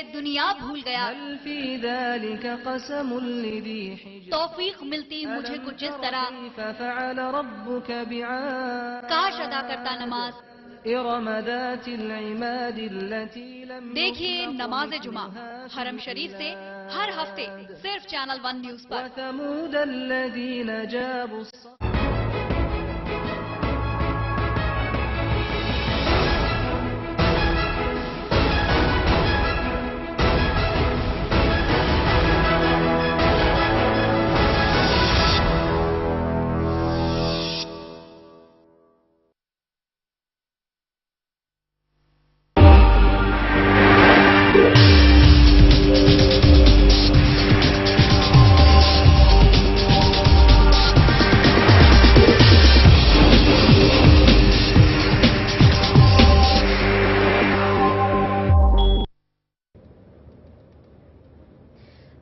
दुनिया भूल गया। तौफीक मिलती मुझे कुछ इस तरह, काश अदा करता नमाज। देखिए नमाज जुमा हरम शरीफ से हर हफ्ते सिर्फ चैनल 1 न्यूज पर।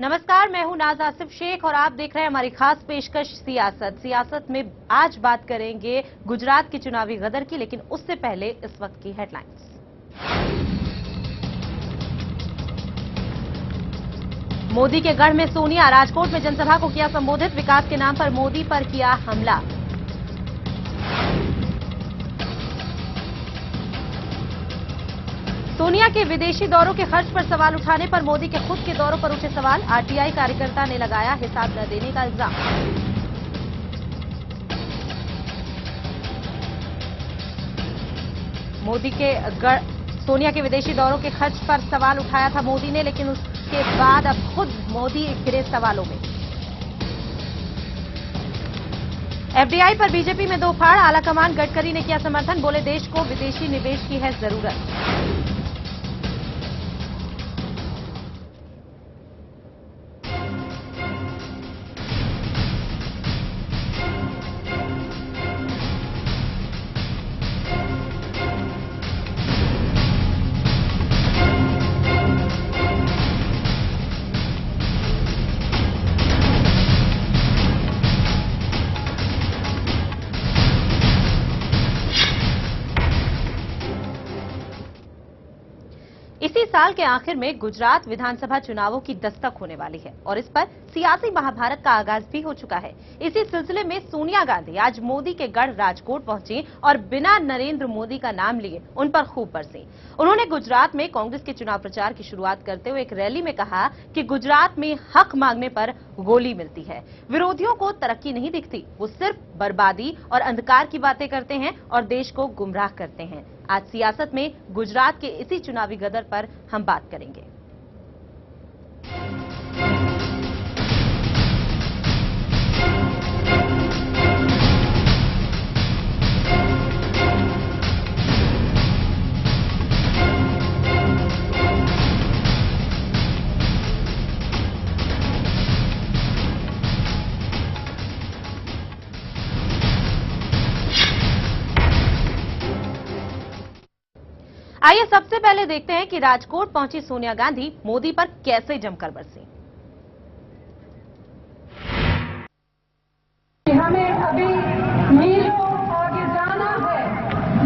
नमस्कार, मैं हूं नाज आसिफ शेख और आप देख रहे हैं हमारी खास पेशकश सियासत में आज बात करेंगे गुजरात की चुनावी गदर की, लेकिन उससे पहले इस वक्त की हेडलाइंस। मोदी के गढ़ में सोनिया, राजकोट में जनसभा को किया संबोधित, विकास के नाम पर मोदी पर किया हमला। सोनिया के विदेशी दौरों के खर्च पर सवाल उठाने पर मोदी के खुद के दौरों पर उठे सवाल, आरटीआई कार्यकर्ता ने लगाया हिसाब न देने का इल्जाम। मोदी के सोनिया के विदेशी दौरों के खर्च पर सवाल उठाया था मोदी ने, लेकिन उसके बाद अब खुद मोदी घिरे सवालों में। एफडीआई पर बीजेपी में दो फाड़, आलाकमान गडकरी ने किया समर्थन, बोले देश को विदेशी निवेश की है जरूरत। इसी साल के आखिर में गुजरात विधानसभा चुनावों की दस्तक होने वाली है और इस पर सियासी महाभारत का आगाज भी हो चुका है। इसी सिलसिले में सोनिया गांधी आज मोदी के गढ़ राजकोट पहुंची और बिना नरेंद्र मोदी का नाम लिए उन पर खूब बरसी। उन्होंने गुजरात में कांग्रेस के चुनाव प्रचार की शुरुआत करते हुए एक रैली में कहा कि गुजरात में हक मांगने पर गोली मिलती है, विरोधियों को तरक्की नहीं दिखती, वो सिर्फ बर्बादी और अंधकार की बातें करते हैं और देश को गुमराह करते हैं। आज सियासत में गुजरात के इसी चुनावी गदर पर हम बात करेंगे। आइए सबसे पहले देखते हैं कि राजकोट पहुंची सोनिया गांधी मोदी पर कैसे जमकर बरसी। हमें अभी मीलों आगे जाना है,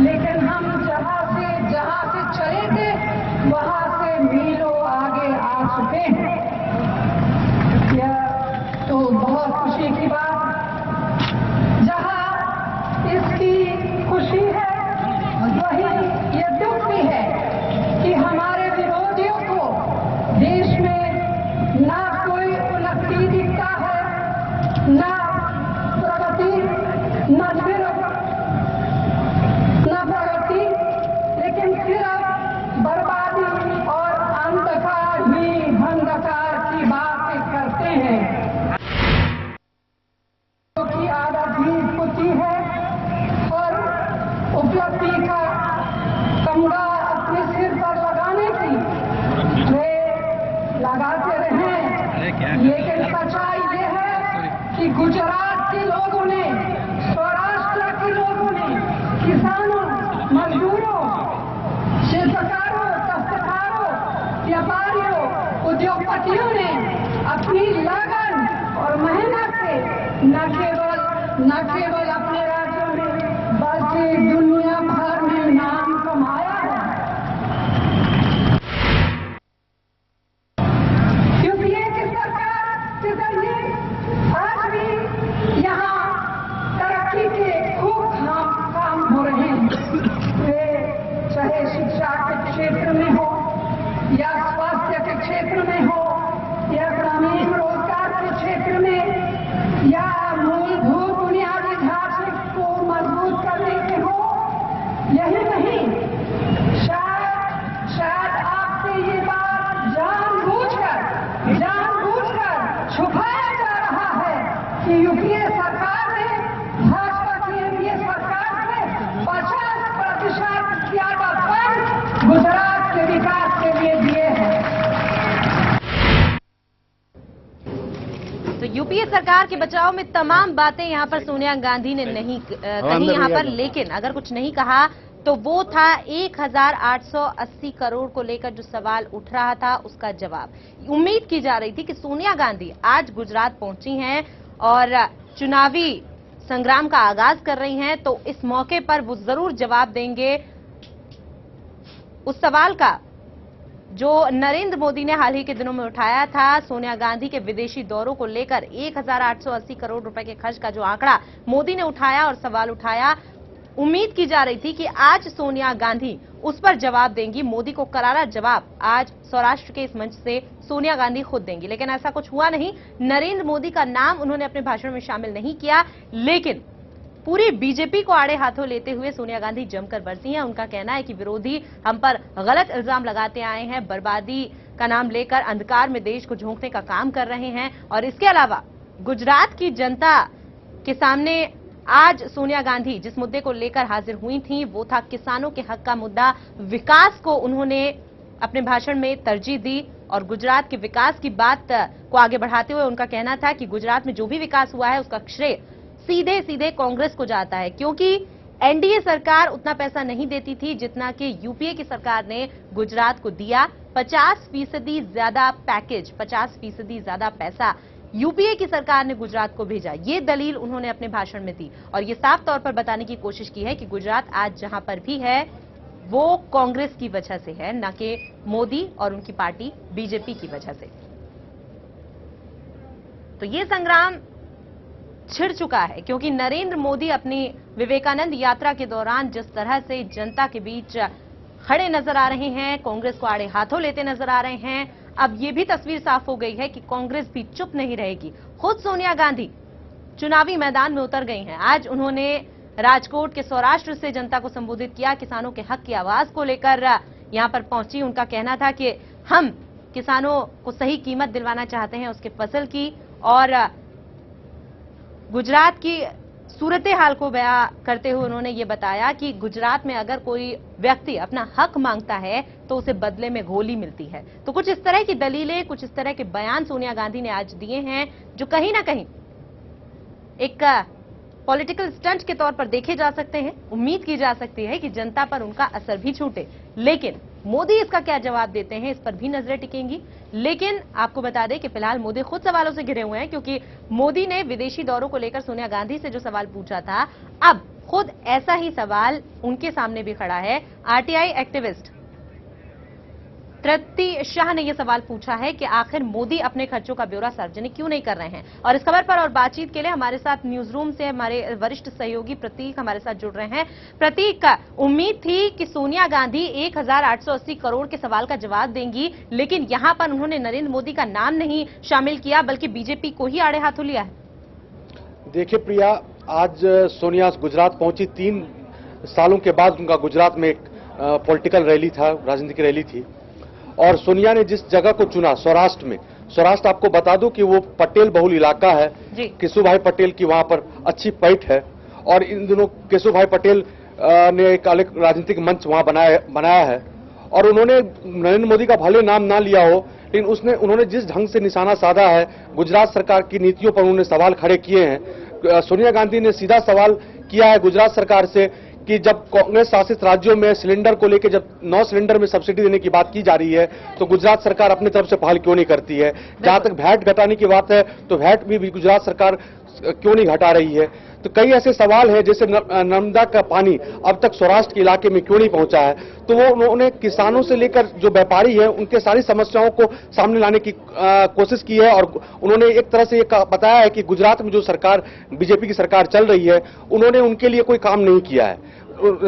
लेकिन हम जहां से चले थे वहां से मीलों आगे आ चुके हैं। यह तो बहुत खुशी की बात, जहां इसकी खुशी है वही ये दुख भी है कि हमारे विरोधियों को देश में ना कोई उन्नति दिखता है, ना प्रगति, न प्रगति, लेकिन सिर्फ बर्बादी और अंधकार ही अंधकार की बातें करते हैं। की आदत ही होती है और उपलब्धि का कंगा अपने सिर पर लगाने की वे लगाते रहे, लेकिन सच्चाई ये है कि गुजरात के लोगों ने, सौराष्ट्र के लोगों ने, किसानों, मजदूरों, शिल्पकारों, दस्तकारों, व्यापारियों, उद्योगपतियों ने अपनी लगन और मेहनत से न केवल अपने राज्यों में बल्कि दुनिया भर में नाम कमाया है। यूपीए सरकार के बचाव में तमाम बातें यहाँ पर सोनिया गांधी ने नहीं कही यहाँ पर, लेकिन अगर कुछ नहीं कहा तो वो था 1880 करोड़ को लेकर जो सवाल उठ रहा था उसका जवाब। उम्मीद की जा रही थी कि सोनिया गांधी आज गुजरात पहुंची हैं और चुनावी संग्राम का आगाज कर रही हैं, तो इस मौके पर वो जरूर जवाब देंगे उस सवाल का जो नरेंद्र मोदी ने हाल ही के दिनों में उठाया था। सोनिया गांधी के विदेशी दौरों को लेकर 1880 करोड़ रुपए के खर्च का जो आंकड़ा मोदी ने उठाया और सवाल उठाया, उम्मीद की जा रही थी कि आज सोनिया गांधी उस पर जवाब देंगी। मोदी को करारा जवाब आज सौराष्ट्र के इस मंच से सोनिया गांधी खुद देंगी, लेकिन ऐसा कुछ हुआ नहीं। नरेंद्र मोदी का नाम उन्होंने अपने भाषण में शामिल नहीं किया, लेकिन पूरी बीजेपी को आड़े हाथों लेते हुए सोनिया गांधी जमकर बरसी हैं। उनका कहना है कि विरोधी हम पर गलत इल्जाम लगाते आए हैं, बर्बादी का नाम लेकर अंधकार में देश को झोंकने का काम कर रहे हैं। और इसके अलावा गुजरात की जनता के सामने आज सोनिया गांधी जिस मुद्दे को लेकर हाजिर हुई थी वो था किसानों के हक का मुद्दा। विकास को उन्होंने अपने भाषण में तरजीह दी और गुजरात के विकास की बात को आगे बढ़ाते हुए उनका कहना था कि गुजरात में जो भी विकास हुआ है उसका श्रेय सीधे सीधे कांग्रेस को जाता है, क्योंकि एनडीए सरकार उतना पैसा नहीं देती थी जितना कि यूपीए की सरकार ने गुजरात को दिया। 50% ज्यादा पैकेज, 50% ज्यादा पैसा यूपीए की सरकार ने गुजरात को भेजा। ये दलील उन्होंने अपने भाषण में दी और ये साफ तौर पर बताने की कोशिश की है कि गुजरात आज जहां पर भी है वो कांग्रेस की वजह से है, न कि मोदी और उनकी पार्टी बीजेपी की वजह से। तो ये संग्राम छिड़ चुका है, क्योंकि नरेंद्र मोदी अपनी विवेकानंद यात्रा के दौरान जिस तरह से जनता के बीच खड़े नजर आ रहे हैं, कांग्रेस को आड़े हाथों लेते नजर आ रहे हैं, अब ये भी तस्वीर साफ हो गई है कि कांग्रेस भी चुप नहीं रहेगी। खुद सोनिया गांधी चुनावी मैदान में उतर गई हैं। आज उन्होंने राजकोट के सौराष्ट्र से जनता को संबोधित किया, किसानों के हक की आवाज को लेकर यहां पर पहुंची। उनका कहना था कि हम किसानों को सही कीमत दिलवाना चाहते हैं उसके फसल की, और गुजरात की सूरत हाल को बयां करते हुए उन्होंने ये बताया कि गुजरात में अगर कोई व्यक्ति अपना हक मांगता है तो उसे बदले में गोली मिलती है। तो कुछ इस तरह की दलीलें, कुछ इस तरह के बयान सोनिया गांधी ने आज दिए हैं जो कहीं ना कहीं एक पॉलिटिकल स्टंट के तौर पर देखे जा सकते हैं। उम्मीद की जा सकती है कि जनता पर उनका असर भी छूटे, लेकिन मोदी इसका क्या जवाब देते हैं इस पर भी नजरें टिकेंगी। लेकिन आपको बता दें कि फिलहाल मोदी खुद सवालों से घिरे हुए हैं, क्योंकि मोदी ने विदेशी दौरों को लेकर सोनिया गांधी से जो सवाल पूछा था, अब खुद ऐसा ही सवाल उनके सामने भी खड़ा है। आरटीआई एक्टिविस्ट तृप्ति शाह ने यह सवाल पूछा है कि आखिर मोदी अपने खर्चों का ब्यौरा सार्वजनिक क्यों नहीं कर रहे हैं। और इस खबर पर और बातचीत के लिए हमारे साथ न्यूज रूम से हमारे वरिष्ठ सहयोगी प्रतीक हमारे साथ जुड़ रहे हैं। प्रतीक, उम्मीद थी कि सोनिया गांधी 1880 करोड़ के सवाल का जवाब देंगी, लेकिन यहां पर उन्होंने नरेंद्र मोदी का नाम नहीं शामिल किया बल्कि बीजेपी को ही आड़े हाथों लिया है। देखिए प्रिया, आज सोनिया गुजरात पहुंची, 3 सालों के बाद उनका गुजरात में एक पॉलिटिकल रैली था, राजनीतिक रैली थी। और सोनिया ने जिस जगह को चुना सौराष्ट्र में, सौराष्ट्र आपको बता दूं कि वो पटेल बहुल इलाका है। केशुभाई पटेल की वहां पर अच्छी पैठ है और इन दिनों केशुभाई पटेल ने एक अलग राजनीतिक मंच वहां बनाया है। और उन्होंने नरेंद्र मोदी का भले नाम ना लिया हो, लेकिन उन्होंने जिस ढंग से निशाना साधा है, गुजरात सरकार की नीतियों पर उन्होंने सवाल खड़े किए हैं। सोनिया गांधी ने सीधा सवाल किया है गुजरात सरकार से कि जब कांग्रेस शासित राज्यों में सिलेंडर को लेकर जब 9 सिलेंडर में सब्सिडी देने की बात की जा रही है तो गुजरात सरकार अपनी तरफ से पहल क्यों नहीं करती है। जहां तक वैट घटाने की बात है तो वैट भी गुजरात सरकार क्यों नहीं घटा रही है। तो कई ऐसे सवाल हैं, जैसे नर्मदा का पानी अब तक सौराष्ट्र के इलाके में क्यों नहीं पहुंचा है। तो वो उन्होंने किसानों से लेकर जो व्यापारी हैं उनके सारी समस्याओं को सामने लाने की कोशिश की है। और उन्होंने एक तरह से ये बताया है कि गुजरात में जो सरकार बीजेपी की सरकार चल रही है उन्होंने उनके लिए कोई काम नहीं किया है।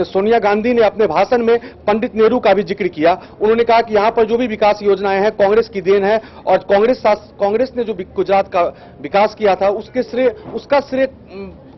सोनिया गांधी ने अपने भाषण में पंडित नेहरू का भी जिक्र किया। उन्होंने कहा कि यहां पर जो भी विकास योजनाएं हैं कांग्रेस की देन है और कांग्रेस ने जो गुजरात का विकास किया था उसका श्रेय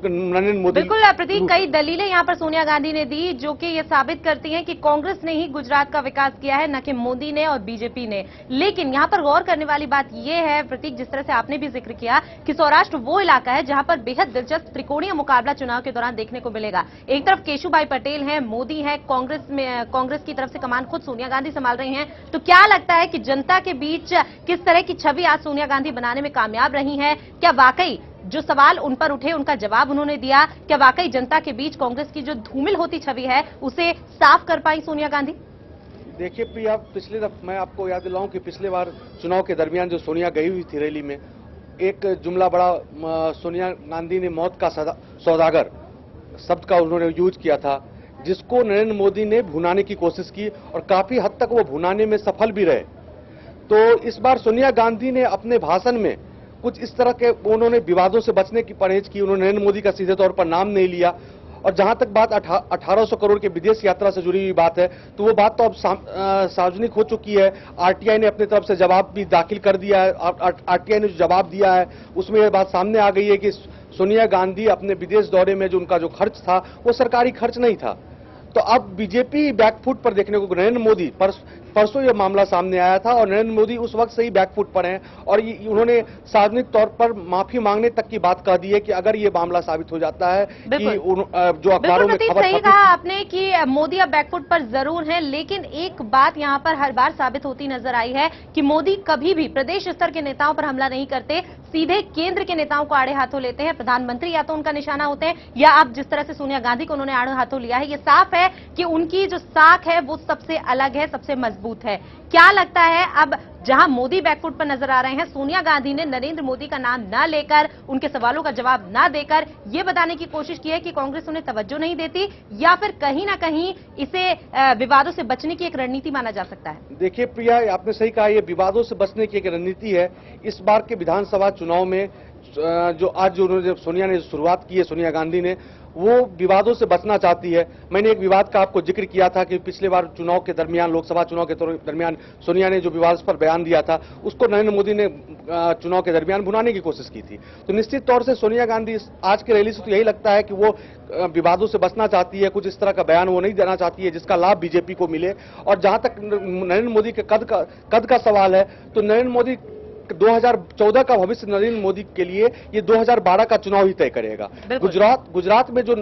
नरेंद्र मोदी। बिल्कुल प्रतीक, कई दलीलें यहाँ पर सोनिया गांधी ने दी जो कि ये साबित करती हैं कि कांग्रेस ने ही गुजरात का विकास किया है, न कि मोदी ने और बीजेपी ने। लेकिन यहाँ पर गौर करने वाली बात यह है प्रतीक, जिस तरह से आपने भी जिक्र किया कि सौराष्ट्र वो इलाका है जहां पर बेहद दिलचस्प त्रिकोणीय मुकाबला चुनाव के दौरान देखने को मिलेगा। एक तरफ केशुभाई पटेल हैं, मोदी है, कांग्रेस की तरफ से कमान खुद सोनिया गांधी संभाल रही हैं। तो क्या लगता है कि जनता के बीच किस तरह की छवि आज सोनिया गांधी बनाने में कामयाब रही है? क्या वाकई जो सवाल उन पर उठे उनका जवाब उन्होंने दिया? क्या वाकई जनता के बीच कांग्रेस की जो धूमिल होती छवि है उसे साफ कर पाई सोनिया गांधी? देखिए प्रिया, पिछले दफा मैं आपको याद दिलाऊं कि पिछले बार चुनाव के दरमियान जो सोनिया गई हुई थी रैली में, एक जुमला बड़ा सोनिया गांधी ने मौत का सौदागर शब्द का उन्होंने यूज किया था, जिसको नरेंद्र मोदी ने भुनाने की कोशिश की और काफी हद तक वो भुनाने में सफल भी रहे। तो इस बार सोनिया गांधी ने अपने भाषण में कुछ इस तरह के उन्होंने विवादों से बचने की परहेज की। उन्होंने नरेंद्र मोदी का सीधे तौर पर नाम नहीं लिया। और जहां तक बात 1800 करोड़ के विदेश यात्रा से जुड़ी हुई बात है, तो वो बात तो अब सार्वजनिक हो चुकी है। आरटीआई ने अपनी तरफ से जवाब भी दाखिल कर दिया है। आरटीआई ने जो जवाब दिया है उसमें यह बात सामने आ गई है कि सोनिया गांधी अपने विदेश दौरे में जो उनका जो खर्च था वो सरकारी खर्च नहीं था। तो अब बीजेपी बैकफुट पर देखने को, नरेंद्र मोदी परसों यह मामला सामने आया था और नरेंद्र मोदी उस वक्त से ही बैकफुट पर हैं और उन्होंने सार्वजनिक तौर पर माफी मांगने तक की बात कह दी है कि अगर ये मामला साबित हो जाता है कि जो अखबारों में खबर सही कहा आपने कि मोदी अब बैकफुट पर जरूर हैं, लेकिन एक बात यहां पर हर बार साबित होती नजर आई है कि मोदी कभी भी प्रदेश स्तर के नेताओं पर हमला नहीं करते, सीधे केंद्र के नेताओं को आड़े हाथों लेते हैं। प्रधानमंत्री या तो उनका निशाना होते हैं या अब जिस तरह से सोनिया गांधी को उन्होंने आड़े हाथों लिया है, ये साफ है कि उनकी जो साख है वो सबसे अलग है, सबसे मजबूत है। क्या लगता है अब जहां मोदी बैकफुट पर नजर आ रहे हैं, सोनिया गांधी ने नरेंद्र मोदी का नाम न लेकर, उनके सवालों का जवाब न देकर यह बताने की कोशिश की है कि कांग्रेस उन्हें तवज्जो नहीं देती, या फिर कहीं ना कहीं इसे विवादों से बचने की एक रणनीति माना जा सकता है? देखिए प्रिया, आपने सही कहा, यह विवादों से बचने की एक रणनीति है। इस बार के विधानसभा चुनाव में जो आज जो सोनिया ने शुरुआत की है, सोनिया गांधी ने, वो विवादों से बचना चाहती है। मैंने एक विवाद का आपको जिक्र किया था कि पिछले बार चुनाव के दरमियान, लोकसभा चुनाव के दरमियान सोनिया ने जो विवादास्पद बयान दिया था उसको नरेंद्र मोदी ने चुनाव के दरमियान भुनाने की कोशिश की थी। तो निश्चित तौर से सोनिया गांधी आज की रैली से तो यही लगता है कि वो विवादों से बचना चाहती है, कुछ इस तरह का बयान वो नहीं देना चाहती है जिसका लाभ बीजेपी को मिले। और जहां तक नरेंद्र मोदी के कद का सवाल है, तो नरेंद्र मोदी 2014 का भविष्य नरेंद्र मोदी के लिए ये 2012 का चुनाव ही तय करेगा। गुजरात में जो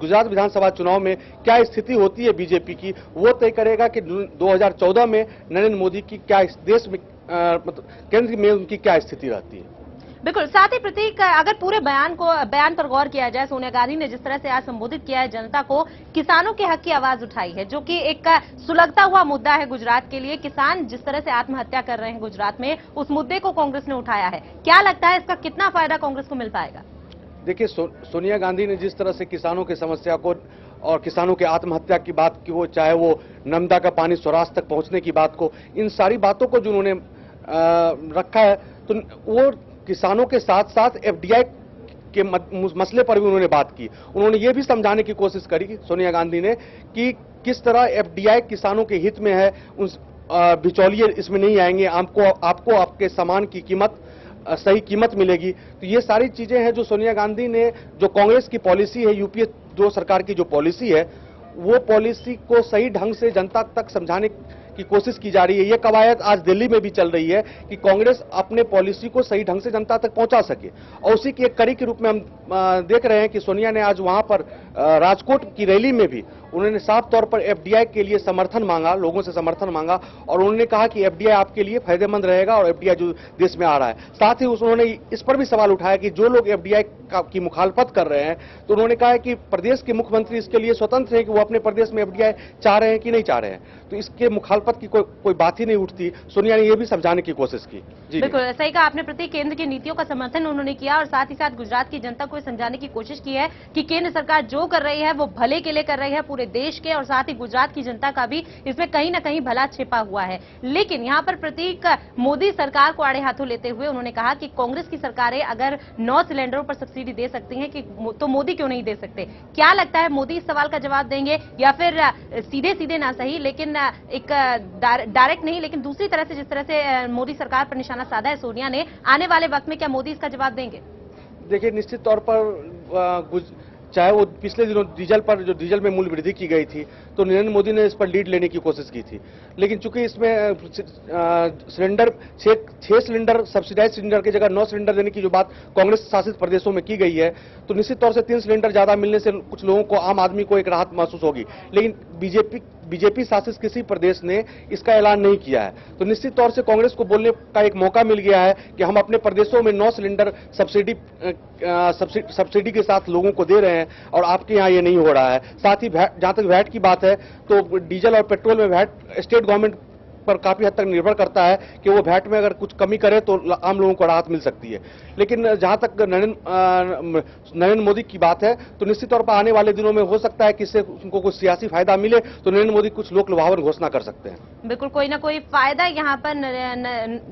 गुजरात विधानसभा चुनाव में क्या स्थिति होती है बीजेपी की, वो तय करेगा कि 2014 में नरेंद्र मोदी की क्या इस देश में मतलब केंद्र में उनकी क्या स्थिति रहती है। बिल्कुल। साथ ही प्रतीक, अगर पूरे बयान पर गौर किया जाए, सोनिया गांधी ने जिस तरह से आज संबोधित किया है जनता को, किसानों के हक की आवाज उठाई है, जो कि एक सुलगता हुआ मुद्दा है गुजरात के लिए। किसान जिस तरह से आत्महत्या कर रहे हैं गुजरात में, उस मुद्दे को कांग्रेस ने उठाया है। क्या लगता है इसका कितना फायदा कांग्रेस को मिल पाएगा? देखिए, सोनिया गांधी ने जिस तरह से किसानों की समस्या को और किसानों के आत्महत्या की बात की, वो चाहे वो नर्मदा का पानी सौराष्ट्र तक पहुंचने की बात को, इन सारी बातों को जो उन्होंने रखा है, तो वो किसानों के साथ साथ एफडीआई के मसले पर भी उन्होंने बात की। उन्होंने ये भी समझाने की कोशिश करी सोनिया गांधी ने कि किस तरह एफडीआई किसानों के हित में है, उस बिचौलिए इसमें नहीं आएंगे, आपको आपके सामान की कीमत सही कीमत मिलेगी। तो ये सारी चीजें हैं जो सोनिया गांधी ने, जो कांग्रेस की पॉलिसी है, यूपीए जो सरकार की जो पॉलिसी है, वो पॉलिसी को सही ढंग से जनता तक समझाने की कोशिश की जा रही है। ये कवायद आज दिल्ली में भी चल रही है कि कांग्रेस अपने पॉलिसी को सही ढंग से जनता तक पहुंचा सके। और उसी की एक कड़ी के रूप में हम देख रहे हैं कि सोनिया ने आज वहां पर राजकोट की रैली में भी उन्होंने साफ तौर पर एफडीआई के लिए समर्थन मांगा, लोगों से समर्थन मांगा, और उन्होंने कहा कि एफडीआई आपके लिए फायदेमंद रहेगा और एफडीआई जो देश में आ रहा है। साथ ही उन्होंने इस पर भी सवाल उठाया कि जो लोग एफडीआई की मुखालफत कर रहे हैं, तो उन्होंने कहा है कि प्रदेश के मुख्यमंत्री इसके लिए स्वतंत्र है कि वो अपने प्रदेश में एफडीआई चाह रहे हैं कि नहीं चाह रहे हैं। तो इसके मुखालफत की कोई बात ही नहीं उठती। सोनिया ने यह भी समझाने की कोशिश की। जी बिल्कुल सही कहा आपने प्रतीक, केंद्र की नीतियों का समर्थन उन्होंने किया और साथ ही साथ गुजरात की जनता को समझाने की कोशिश की है कि केंद्र सरकार जो कर रही है वो भले के लिए कर रही है, पूरे देश के, और साथ ही गुजरात की जनता का भी इसमें कहीं ना कहीं भला छिपा हुआ है। लेकिन यहां पर प्रतीक, मोदी सरकार को आड़े हाथों लेते हुए उन्होंने कहा कि कांग्रेस की सरकारें अगर 9 सिलेंडरों पर सब्सिडी दे सकती हैं कि तो मोदी क्यों नहीं दे सकते? क्या लगता है मोदी इस सवाल का जवाब देंगे, या फिर सीधे सीधे ना सही लेकिन एक डायरेक्ट नहीं, लेकिन दूसरी तरह से जिस तरह से मोदी सरकार पर निशाना साधा है सोनिया ने, आने वाले वक्त में क्या मोदी इसका जवाब देंगे? देखिए, निश्चित तौर पर चाहे वो पिछले दिनों डीजल में मूल्य वृद्धि की गई थी, तो नरेंद्र मोदी ने इस पर लीड लेने की कोशिश की थी। लेकिन चूंकि इसमें सिलेंडर 6 सिलेंडर सब्सिडाइज सिलेंडर की जगह 9 सिलेंडर देने की जो बात कांग्रेस शासित प्रदेशों में की गई है, तो निश्चित तौर से 3 सिलेंडर ज्यादा मिलने से कुछ लोगों को, आम आदमी को एक राहत महसूस होगी। लेकिन बीजेपी शासित किसी प्रदेश ने इसका ऐलान नहीं किया है, तो निश्चित तौर से कांग्रेस को बोलने का एक मौका मिल गया है कि हम अपने प्रदेशों में 9 सिलेंडर सब्सिडी के साथ लोगों को दे रहे हैं और आपके यहाँ ये नहीं हो रहा है। साथ ही जहां तक वैट की बात है, तो डीजल और पेट्रोल में वैट स्टेट गवर्नमेंट पर काफी हद तक निर्भर करता है कि वो वैट में अगर कुछ कमी करे तो आम लोगों को राहत मिल सकती है। लेकिन जहां तक नरेंद्र मोदी की बात है, तो निश्चित तौर पर आने वाले दिनों में हो सकता है कि इससे उनको कुछ सियासी फायदा मिले, तो नरेंद्र मोदी कुछ लोक लुभावन घोषणा कर सकते हैं। बिल्कुल, कोई ना कोई फायदा यहाँ पर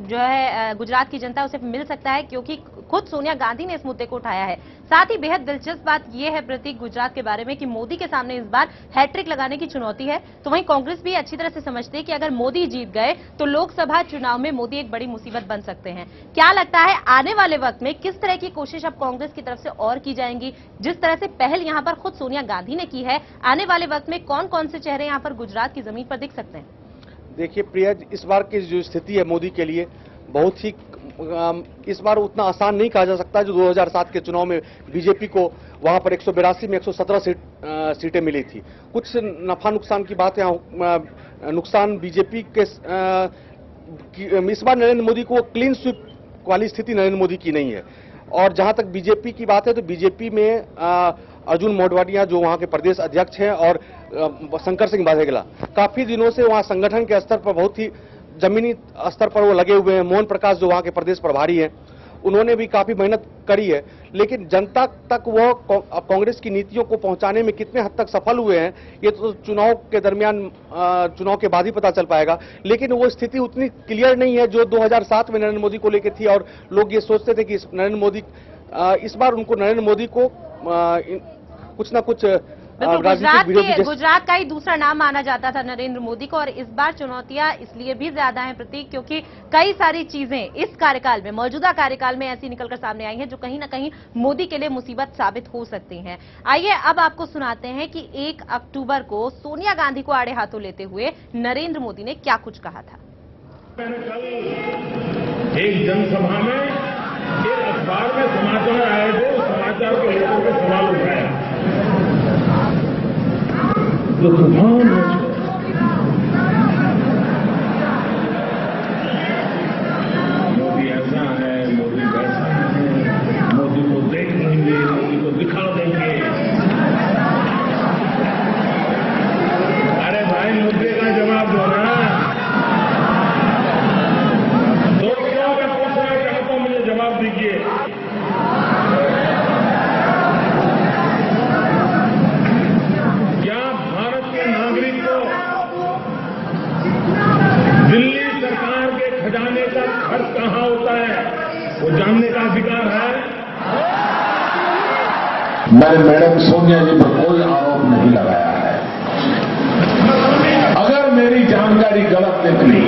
जो है गुजरात की जनता उसे मिल सकता है, क्योंकि खुद सोनिया गांधी ने इस मुद्दे को उठाया है। साथ ही बेहद दिलचस्प बात यह है प्रतीक गुजरात के बारे में कि मोदी के सामने इस बार हैट्रिक लगाने की चुनौती है, तो वहीं कांग्रेस भी अच्छी तरह से समझती है कि अगर मोदी जीत गए तो लोकसभा चुनाव में मोदी एक बड़ी मुसीबत बन सकते हैं। क्या लगता है आने वाले वक्त में किस तरह की कोशिश अब कांग्रेस की तरफ से और की जाएंगी? जिस तरह से पहल यहां पर खुद सोनिया गांधी ने की है, आने वाले वक्त में कौन कौन से चेहरे यहां पर गुजरात की जमीन पर दिख सकते हैं? देखिए प्रिया, इस बार की जो स्थिति है मोदी के लिए बहुत ही, इस बार उतना आसान नहीं कहा जा सकता। जो 2007 के चुनाव में बीजेपी को वहां पर 182 में 117 सीटें मिली थी। कुछ नफा नुकसान की बात है, नुकसान बीजेपी के इस बार नरेंद्र मोदी को क्लीन स्वीप वाली स्थिति नरेंद्र मोदी की नहीं है। और जहां तक बीजेपी की बात है, तो बीजेपी में अर्जुन मोढवाडिया जो वहां के प्रदेश अध्यक्ष हैं और शंकर सिंह वाघेला काफी दिनों से वहां संगठन के स्तर पर बहुत ही जमीनी स्तर पर वो लगे हुए हैं। मोहन प्रकाश जो वहां के प्रदेश प्रभारी हैं, उन्होंने भी काफी मेहनत करी है, लेकिन जनता तक वो कांग्रेस की नीतियों को पहुंचाने में कितने हद तक सफल हुए हैं, ये तो चुनाव के दरमियान, चुनाव के बाद ही पता चल पाएगा। लेकिन वो स्थिति उतनी क्लियर नहीं है जो 2007 में नरेंद्र मोदी को लेकर थी, और लोग ये सोचते थे कि इस बार उनको नरेंद्र मोदी को कुछ ना कुछ गुजरात का ही दूसरा नाम माना जाता था नरेंद्र मोदी को, और इस बार चुनौतियां इसलिए भी ज्यादा हैं प्रतीक, क्योंकि कई सारी चीजें इस कार्यकाल में, मौजूदा कार्यकाल में ऐसी निकलकर सामने आई हैं जो कहीं ना कहीं मोदी के लिए मुसीबत साबित हो सकती हैं। आइए अब आपको सुनाते हैं कि 1 अक्टूबर को सोनिया गांधी को आड़े हाथों लेते हुए नरेंद्र मोदी ने क्या कुछ कहा था। एक जनसभा में एक अखबार में समाचार आए थे, उस समाचार को लेकर के सवाल उठाया तो तूफान मोदी ऐसा है, मोदी वैसा है, मोदी को देख लेंगे, मोदी को दिखा देंगे। अरे भाई, मुद्दे का जवाब दो ना। दोस्तों का पूछना चाहता हूं, मुझे जवाब दीजिए। दिल्ली सरकार के खजाने का खर्च कहां होता है, वो जानने का अधिकार है। मैंने मैडम सोनिया जी पर कोई आरोप नहीं लगाया है। अगर मेरी जानकारी गलत निकली,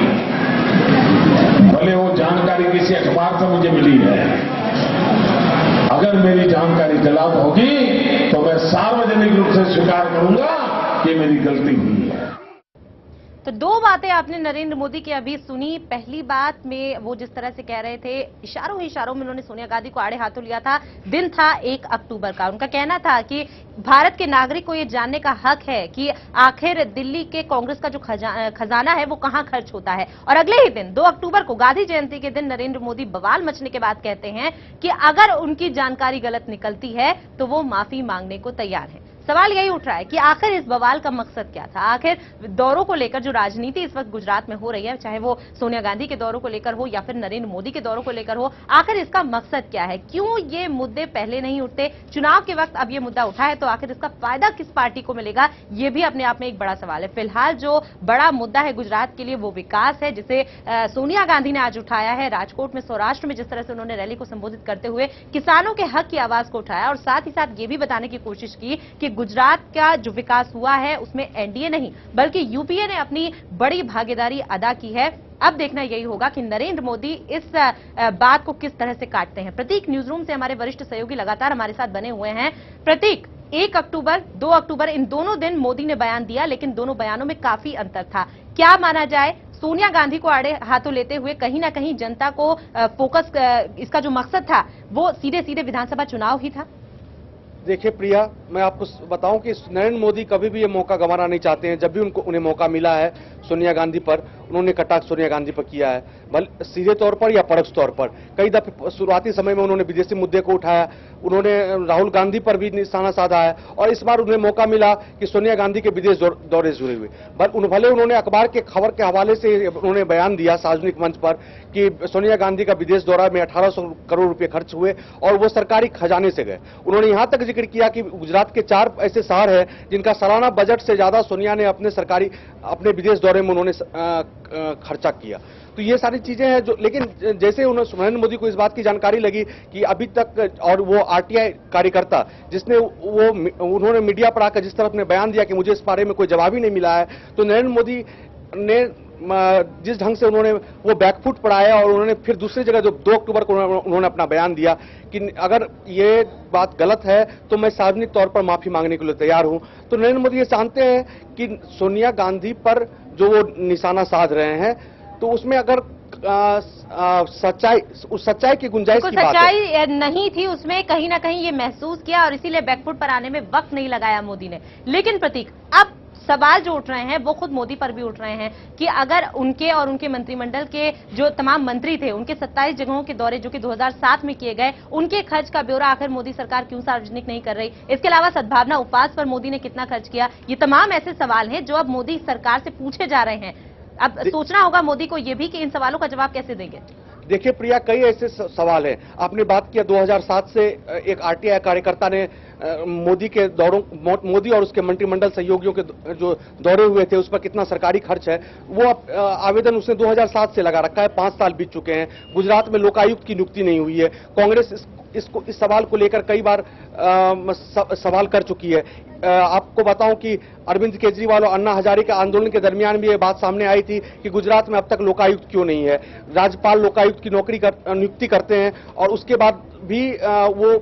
भले वो जानकारी किसी अखबार से मुझे मिली है, अगर मेरी जानकारी गलत होगी तो मैं सार्वजनिक रूप से स्वीकार करूंगा कि मेरी गलती हुई है। तो दो बातें आपने नरेंद्र मोदी की अभी सुनी। पहली बात में वो जिस तरह से कह रहे थे, इशारों ही इशारों में उन्होंने सोनिया गांधी को आड़े हाथों लिया था। दिन था 1 अक्टूबर का, उनका कहना था कि भारत के नागरिक को ये जानने का हक है कि आखिर दिल्ली के कांग्रेस का जो खजाना है वो कहां खर्च होता है। और अगले ही दिन 2 अक्टूबर को गांधी जयंती के दिन नरेंद्र मोदी बवाल मचने के बाद कहते हैं कि अगर उनकी जानकारी गलत निकलती है तो वो माफी मांगने को तैयार है। सवाल यही उठ रहा है कि आखिर इस बवाल का मकसद क्या था। आखिर दौरों को लेकर जो राजनीति इस वक्त गुजरात में हो रही है, चाहे वो सोनिया गांधी के दौरों को लेकर हो या फिर नरेंद्र मोदी के दौरों को लेकर हो, आखिर इसका मकसद क्या है? क्यों ये मुद्दे पहले नहीं उठते? चुनाव के वक्त अब ये मुद्दा उठा है तो आखिर इसका फायदा किस पार्टी को मिलेगा, ये भी अपने आप में एक बड़ा सवाल है। फिलहाल जो बड़ा मुद्दा है गुजरात के लिए वो विकास है, जिसे सोनिया गांधी ने आज उठाया है। राजकोट में, सौराष्ट्र में जिस तरह से उन्होंने रैली को संबोधित करते हुए किसानों के हक की आवाज को उठाया और साथ ही साथ ये भी बताने की कोशिश की कि गुजरात का जो विकास हुआ है उसमें एनडीए नहीं बल्कि यूपीए ने अपनी बड़ी भागीदारी अदा की है। अब देखना यही होगा कि नरेंद्र मोदी इस बात को किस तरह से काटते हैं। प्रतीक, न्यूज रूम से हमारे वरिष्ठ सहयोगी लगातार हमारे साथ बने हुए हैं। प्रतीक, 1 अक्टूबर 2 अक्टूबर इन दोनों दिन मोदी ने बयान दिया, लेकिन दोनों बयानों में काफी अंतर था। क्या माना जाए, सोनिया गांधी को आड़े हाथों लेते हुए कहीं ना कहीं जनता को फोकस, इसका जो मकसद था वो सीधे सीधे विधानसभा चुनाव ही था? देखिए प्रिया, मैं आपको बताऊं कि नरेंद्र मोदी कभी भी ये मौका गंवाना नहीं चाहते हैं। जब भी उन्हें मौका मिला है सोनिया गांधी पर, उन्होंने कटाक्ष सोनिया गांधी पर किया है, भले सीधे तौर पर या परोक्ष तौर पर। कई दफे शुरुआती समय में उन्होंने विदेशी मुद्दे को उठाया, उन्होंने राहुल गांधी पर भी निशाना साधा है, और इस बार उन्हें मौका मिला कि सोनिया गांधी के विदेश दौरे जुड़े हुए। भले उन्होंने अखबार के खबर के हवाले से उन्होंने बयान दिया सार्वजनिक मंच पर कि सोनिया गांधी का विदेश दौरा में 1800 करोड़ रुपए खर्च हुए और वो सरकारी खजाने से गए। उन्होंने यहां तक जिक्र किया कि गुजरात के 4 ऐसे शहर हैं जिनका सालाना बजट से ज्यादा सोनिया ने अपने विदेश दौरे में उन्होंने खर्चा किया। तो ये सारी चीजें हैं जो, लेकिन जैसे नरेंद्र मोदी को इस बात की जानकारी लगी कि अभी तक, और वो आरटीआई कार्यकर्ता जिसने उन्होंने मीडिया पर आकर जिस तरह अपने बयान दिया कि मुझे इस बारे में कोई जवाब ही नहीं मिला है, तो नरेंद्र मोदी ने जिस ढंग से उन्होंने वो बैकफुट पढ़ाया और उन्होंने फिर दूसरी जगह जो 2 अक्टूबर को उन्होंने अपना बयान दिया कि अगर ये बात गलत है तो मैं सार्वजनिक तौर पर माफी मांगने के लिए तैयार हूं। तो नरेंद्र मोदी ये जानते हैं कि सोनिया गांधी पर जो वो निशाना साध रहे हैं, तो उसमें अगर सच्चाई की गुंजाइश की बात है। सच्चाई नहीं थी उसमें, कहीं ना कहीं ये महसूस किया और इसीलिए बैकफुट पर आने में वक्त नहीं लगाया मोदी ने। लेकिन प्रतीक, अब सवाल जो उठ रहे हैं वो खुद मोदी पर भी उठ रहे हैं कि अगर उनके और उनके मंत्रिमंडल के जो तमाम मंत्री थे, उनके 27 जगहों के दौरे जो कि 2007 में किए गए, उनके खर्च का ब्यौरा आखिर मोदी सरकार क्यों सार्वजनिक नहीं कर रही? इसके अलावा सद्भावना उपवास पर मोदी ने कितना खर्च किया? ये तमाम ऐसे सवाल हैं जो अब मोदी सरकार से पूछे जा रहे हैं। अब सोचना होगा मोदी को ये भी कि इन सवालों का जवाब कैसे देंगे। देखिए प्रिया, कई ऐसे सवाल हैं। आपने बात किया 2007 से एक आरटीआई कार्यकर्ता ने मोदी और उसके मंत्रिमंडल सहयोगियों के जो दौरे हुए थे उस पर कितना सरकारी खर्च है, वो आवेदन उसने 2007 से लगा रखा है। 5 साल बीत चुके हैं। गुजरात में लोकायुक्त की नियुक्ति नहीं हुई है। कांग्रेस इस सवाल को लेकर कई बार सवाल कर चुकी है। आपको बताऊं कि अरविंद केजरीवाल और अन्ना हजारे के आंदोलन के दरमियान भी ये बात सामने आई थी कि गुजरात में अब तक लोकायुक्त क्यों नहीं है। राज्यपाल लोकायुक्त की नियुक्ति करते हैं और उसके बाद भी वो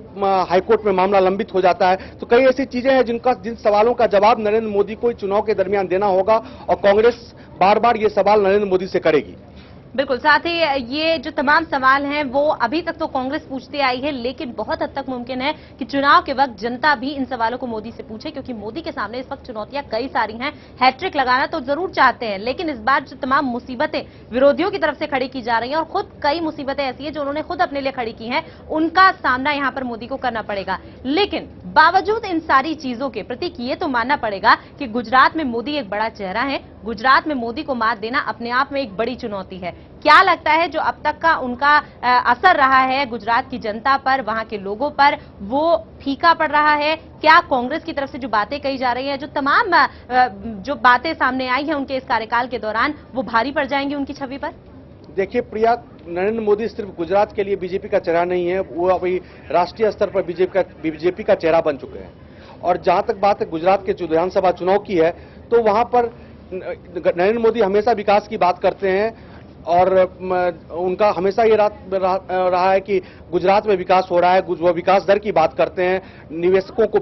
हाईकोर्ट में मामला लंबित हो जाता है। तो कई ऐसी चीजें हैं जिन सवालों का जवाब नरेंद्र मोदी को चुनाव के दरमियान देना होगा, और कांग्रेस बार बार ये सवाल नरेंद्र मोदी से करेगी। बिल्कुल, साथ ही ये जो तमाम सवाल हैं वो अभी तक तो कांग्रेस पूछती आई है, लेकिन बहुत हद तक मुमकिन है कि चुनाव के वक्त जनता भी इन सवालों को मोदी से पूछे, क्योंकि मोदी के सामने इस वक्त चुनौतियां कई सारी हैं। हैट्रिक लगाना तो जरूर चाहते हैं, लेकिन इस बार जो तमाम मुसीबतें विरोधियों की तरफ से खड़ी की जा रही हैं, और खुद कई मुसीबतें ऐसी हैं जो उन्होंने खुद अपने लिए खड़ी की हैं, उनका सामना यहां पर मोदी को करना पड़ेगा। लेकिन बावजूद इन सारी चीजों के प्रतीक, ये तो मानना पड़ेगा कि गुजरात में मोदी एक बड़ा चेहरा है। गुजरात में मोदी को मात देना अपने आप में एक बड़ी चुनौती है। क्या लगता है जो अब तक का उनका असर रहा है गुजरात की जनता पर, वहां के लोगों पर, वो फीका पड़ रहा है? क्या कांग्रेस की तरफ से जो बातें कही जा रही हैं, जो तमाम जो बातें सामने आई हैं उनके इस कार्यकाल के दौरान, वो भारी पड़ जाएंगी उनकी छवि पर? देखिए प्रिया, नरेंद्र मोदी सिर्फ गुजरात के लिए बीजेपी का चेहरा नहीं है, वो अभी राष्ट्रीय स्तर पर बीजेपी का चेहरा बन चुके हैं। और जहां तक बात है गुजरात के विधानसभा चुनाव की है, तो वहां पर नरेंद्र मोदी हमेशा विकास की बात करते हैं, और उनका हमेशा ये रहा है कि गुजरात में विकास हो रहा है। वो विकास दर की बात करते हैं, निवेशकों को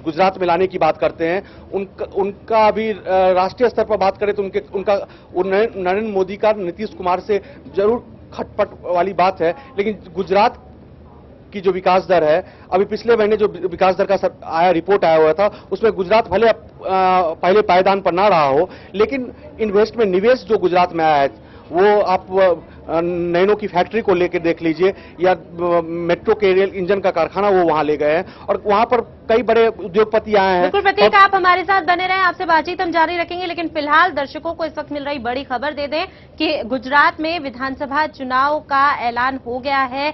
गुजरात में लाने की बात करते हैं। उनका अभी राष्ट्रीय स्तर पर बात करें तो नरेंद्र मोदी का नीतीश कुमार से जरूर खटपट वाली बात है, लेकिन गुजरात की जो विकास दर है, अभी पिछले महीने जो विकास दर का रिपोर्ट आया हुआ था, उसमें गुजरात भले पहले पायदान पर ना रहा हो, लेकिन इन्वेस्टमेंट निवेश जो गुजरात में आया है, वो आप नैनो की फैक्ट्री को लेकर देख लीजिए, या मेट्रो के रेल इंजन का कारखाना वो वहां ले गए हैं, और वहां पर कई बड़े उद्योगपति आए हैं। बिल्कुल प्रतीक, आप हमारे साथ बने रहें, आपसे बातचीत हम जारी रखेंगे, लेकिन फिलहाल दर्शकों को इस वक्त मिल रही बड़ी खबर दे दें कि गुजरात में विधानसभा चुनाव का ऐलान हो गया है।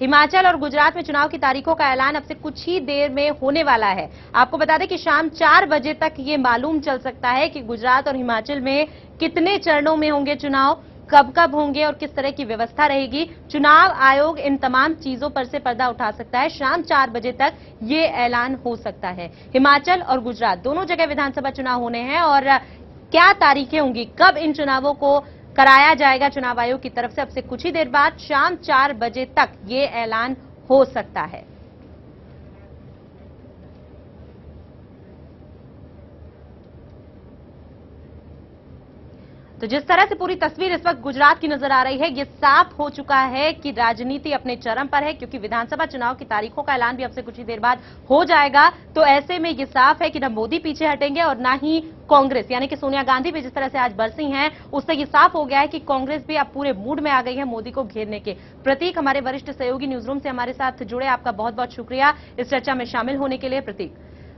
हिमाचल और गुजरात में चुनाव की तारीखों का ऐलान अब से कुछ ही देर में होने वाला है। आपको बता दें कि शाम 4 बजे तक ये मालूम चल सकता है कि गुजरात और हिमाचल में कितने चरणों में होंगे चुनाव, कब कब होंगे और किस तरह की व्यवस्था रहेगी, चुनाव आयोग इन तमाम चीजों पर से पर्दा उठा सकता है। शाम 4 बजे तक ये ऐलान हो सकता है। हिमाचल और गुजरात दोनों जगह विधानसभा चुनाव होने हैं और क्या तारीखें होंगी, कब इन चुनावों को कराया जाएगा चुनाव आयोग की तरफ से, अब से कुछ ही देर बाद शाम 4 बजे तक ये ऐलान हो सकता है। तो जिस तरह से पूरी तस्वीर इस वक्त गुजरात की नजर आ रही है, ये साफ हो चुका है कि राजनीति अपने चरम पर है, क्योंकि विधानसभा चुनाव की तारीखों का ऐलान भी अब से कुछ ही देर बाद हो जाएगा। तो ऐसे में ये साफ है कि न मोदी पीछे हटेंगे और न ही कांग्रेस, यानी कि सोनिया गांधी भी जिस तरह से आज बरसी हैं, उससे ये साफ हो गया है कि कांग्रेस भी अब पूरे मूड में आ गई है मोदी को घेरने के। प्रतीक हमारे वरिष्ठ सहयोगी न्यूज रूम से हमारे साथ जुड़े, आपका बहुत बहुत शुक्रिया इस चर्चा में शामिल होने के लिए। प्रतीक,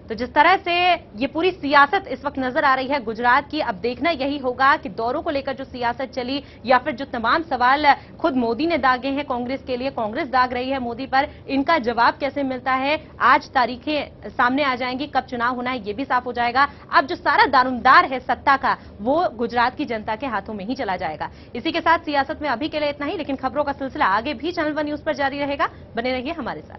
तो जिस तरह से ये पूरी सियासत इस वक्त नजर आ रही है गुजरात की, अब देखना यही होगा कि दौरों को लेकर जो सियासत चली या फिर जो तमाम सवाल खुद मोदी ने दागे हैं कांग्रेस के लिए, कांग्रेस दाग रही है मोदी पर, इनका जवाब कैसे मिलता है। आज तारीखें सामने आ जाएंगी, कब चुनाव होना है ये भी साफ हो जाएगा। अब जो सारा दारोमदार है सत्ता का, वो गुजरात की जनता के हाथों में ही चला जाएगा। इसी के साथ सियासत में अभी के लिए इतना ही, लेकिन खबरों का सिलसिला आगे भी चैनल वन न्यूज पर जारी रहेगा। बने रहिए हमारे साथ।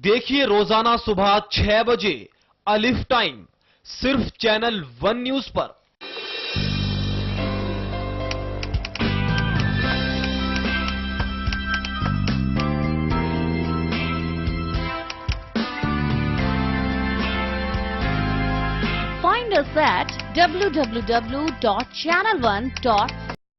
देखिए रोजाना सुबह 6 बजे अलिफ टाइम सिर्फ चैनल वन न्यूज पर। Find us at www.channel1.com.